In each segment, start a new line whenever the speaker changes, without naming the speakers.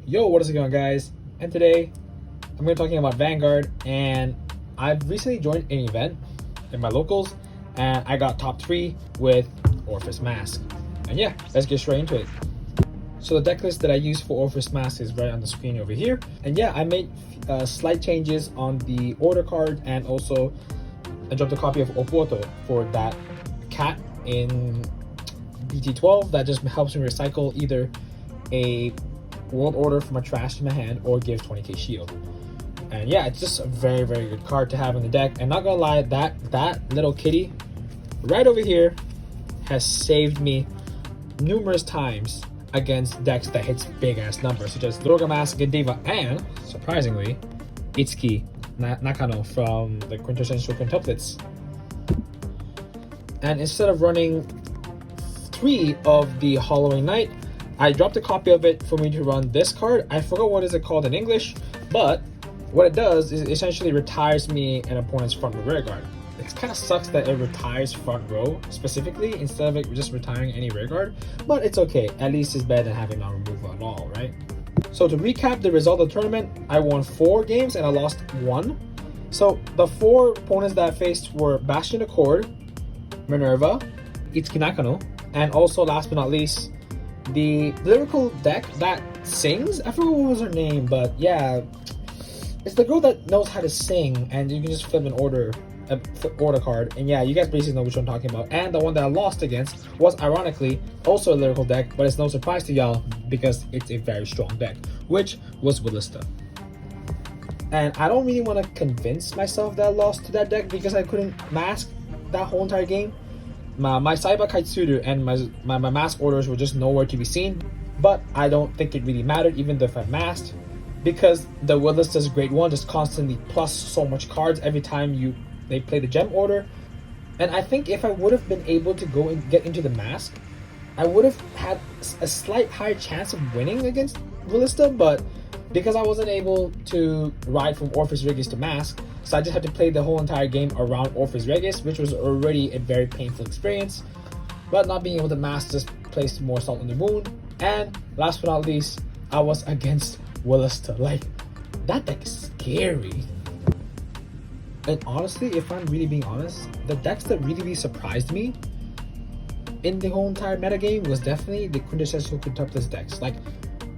Yo, what is going on, guys? And today I'm going to be talking about Vanguard, and I've recently joined an event in my locals and I got top 3 with Orfist Masques. And yeah, let's get straight into it. So the deck list that I use for Orfist Masques is right on the screen over here. And yeah, I made slight changes on the order card, and also I dropped a copy of Opoto for that cat in BT12 that just helps me recycle either a world order from a trash to my hand or give 20k shield. And yeah, it's just a very good card to have in the deck. And not gonna lie, that little kitty right over here has saved me numerous times against decks that hits big ass numbers, such as Dorgamask, Gendiva, and surprisingly Itsuki Nakano from the quintessential quintuplets. And instead of running 3 of the Hollowing Knight, I dropped a copy of it for me to run this card. I forgot what is it called in English, but what it does is it essentially retires me an opponent's front row rear guard. It kind of sucks that it retires front row specifically instead of it just retiring any rear guard, but it's okay. At least it's better than having non-removal at all, right? So to recap the result of the tournament, I won 4 games and I lost 1. So the 4 opponents that I faced were Bastion Accord, Minerva, Itsuki Nakano, and also last but not least, the lyrical deck that sings. I forgot what was her name, but yeah, it's the girl that knows how to sing, and you can just flip an order card, and yeah, you guys basically know which one I'm talking about. And the one that I lost against was ironically also a lyrical deck, but it's no surprise to y'all because it's a very strong deck, which was Willista. And I don't really want to convince myself that I lost to that deck because I couldn't mask that whole entire game. My Saiba Kaitsuru and my mask orders were just nowhere to be seen, but I don't think it really mattered even though if I masked, because the Willista's grade 1 just constantly plus so much cards every time they play the gem order. And I think if I would have been able to go and get into the mask, I would have had a slight higher chance of winning against Willista, but because I wasn't able to ride from Orfist Regis to mask, so I just had to play the whole entire game around Orfist Regis, which was already a very painful experience. But not being able to mask just placed more salt on the wound. And last but not least, I was against Willista. Like, that deck is scary. And honestly, if I'm really being honest, the decks that really surprised me in the whole entire metagame was definitely the quintessential quintuplets decks. Like,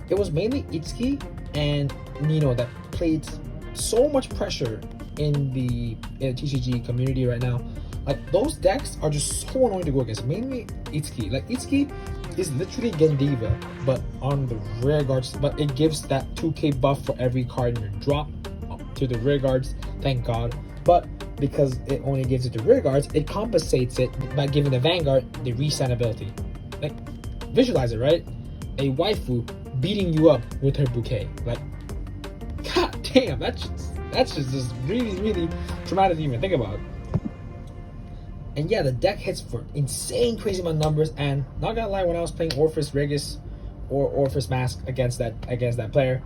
it was mainly Itsuki and Nino that played so much pressure in the TCG community right now. Like, those decks are just so annoying to go against, mainly Itsuki. Like, Itsuki is literally Gendiva, but on the rear guards, but it gives that 2k buff for every card in your drop to the rear guards, thank god. But because it only gives it to rear guards, it compensates it by giving the Vanguard the reset ability. Like, visualize it, right? A waifu beating you up with her bouquet. Like, god damn, that's just really traumatic to even think about. And yeah, the deck hits for insane crazy amount of numbers, and not gonna lie, when I was playing Orfist Regis or Orfist Masques against that player,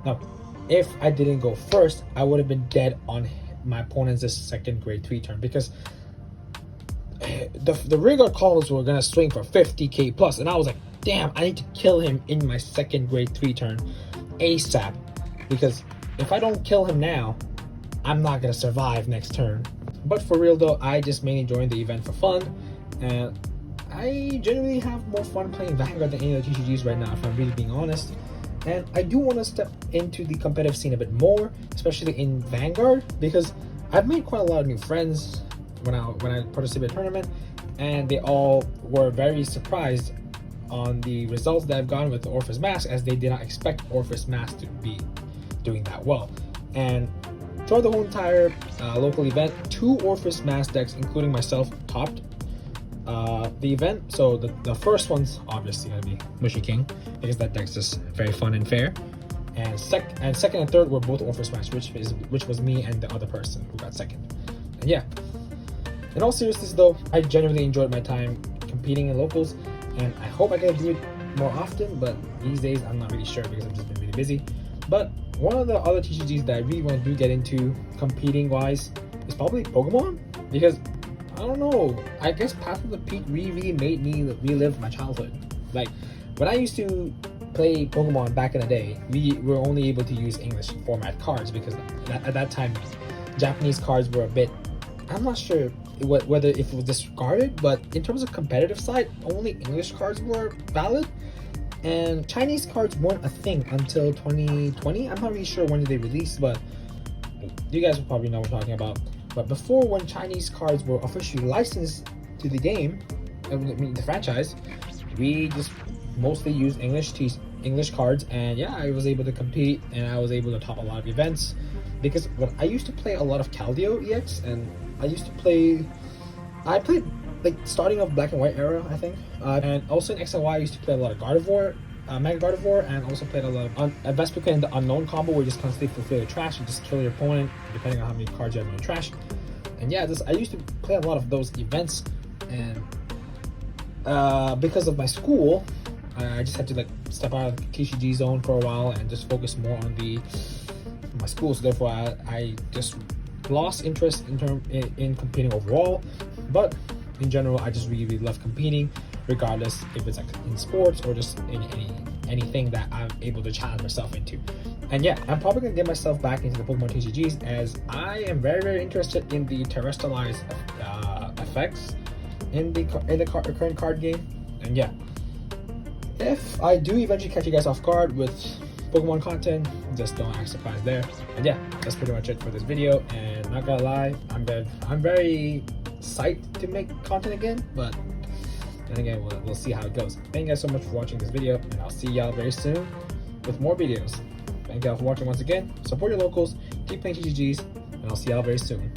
now if I didn't go first, I would have been dead on my opponent's second grade 3 turn, because the rear guard columns were gonna swing for 50k plus, and I was like, damn, I need to kill him in my second grade 3 turn ASAP, because if I don't kill him now, I'm not gonna survive next turn. But for real though, I just mainly joined the event for fun, and I generally have more fun playing Vanguard than any of the TCGs right now, if I'm really being honest. And I do want to step into the competitive scene a bit more, especially in Vanguard, because I've made quite a lot of new friends when I participate in the tournament, and they all were very surprised on the results that I've gotten with the Orfist Masques, as they did not expect Orfist Masques to be doing that well. And throughout the whole entire local event, 2 Orfist Masques decks, including myself, topped the event. So the first one's obviously gonna be Mushy King, because that deck's just very fun and fair. And second and third were both Orfist Masques, which was me and the other person who got second. And yeah, in all seriousness though, I genuinely enjoyed my time competing in locals, and I hope I can do it more often, but these days I'm not really sure because I've just been really busy. But one of the other TCGs that I really want to get into competing wise is probably Pokemon, because I don't know, I guess Path of the Peak really made me relive my childhood. Like, when I used to play Pokemon back in the day, we were only able to use English format cards because at that time, Japanese cards were a bit, I'm not sure whether if it was disregarded, but in terms of competitive side, only English cards were valid. And Chinese cards weren't a thing until 2020. I'm not really sure when did they release, but you guys will probably know what I'm talking about. But before, when Chinese cards were officially licensed to the game, I mean the franchise, we just mostly used English cards, and yeah, I was able to compete and I was able to top a lot of events because when I used to play a lot of Caldeo EX, and I played like starting of Black and White era, I think, and also in X and Y I used to play a lot of Gardevoir, Mega Gardevoir, and also played a lot of best we in the unknown combo where you just constantly fulfill your trash, you just kill your opponent depending on how many cards you have in your trash. And yeah, I used to play a lot of those events, and because of my school, I just had to like step out of the TCG zone for a while and just focus more on my school. So therefore, I just lost interest in competing overall. But in general, I just really love competing, regardless if it's like in sports or just in anything that I'm able to challenge myself into. And yeah, I'm probably gonna get myself back into the Pokemon TCGs as I am very interested in the terrestrialized effects in the current card game. And yeah, if I do eventually catch you guys off guard with Pokemon content, just don't act surprised there. And yeah, that's pretty much it for this video. And not gonna lie, I'm very psyched to make content again, but then again, we'll see how it goes. Thank you guys so much for watching this video, and I'll see y'all very soon with more videos. Thank y'all for watching once again. Support your locals, keep playing TCGs, and I'll see y'all very soon.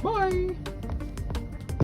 Bye!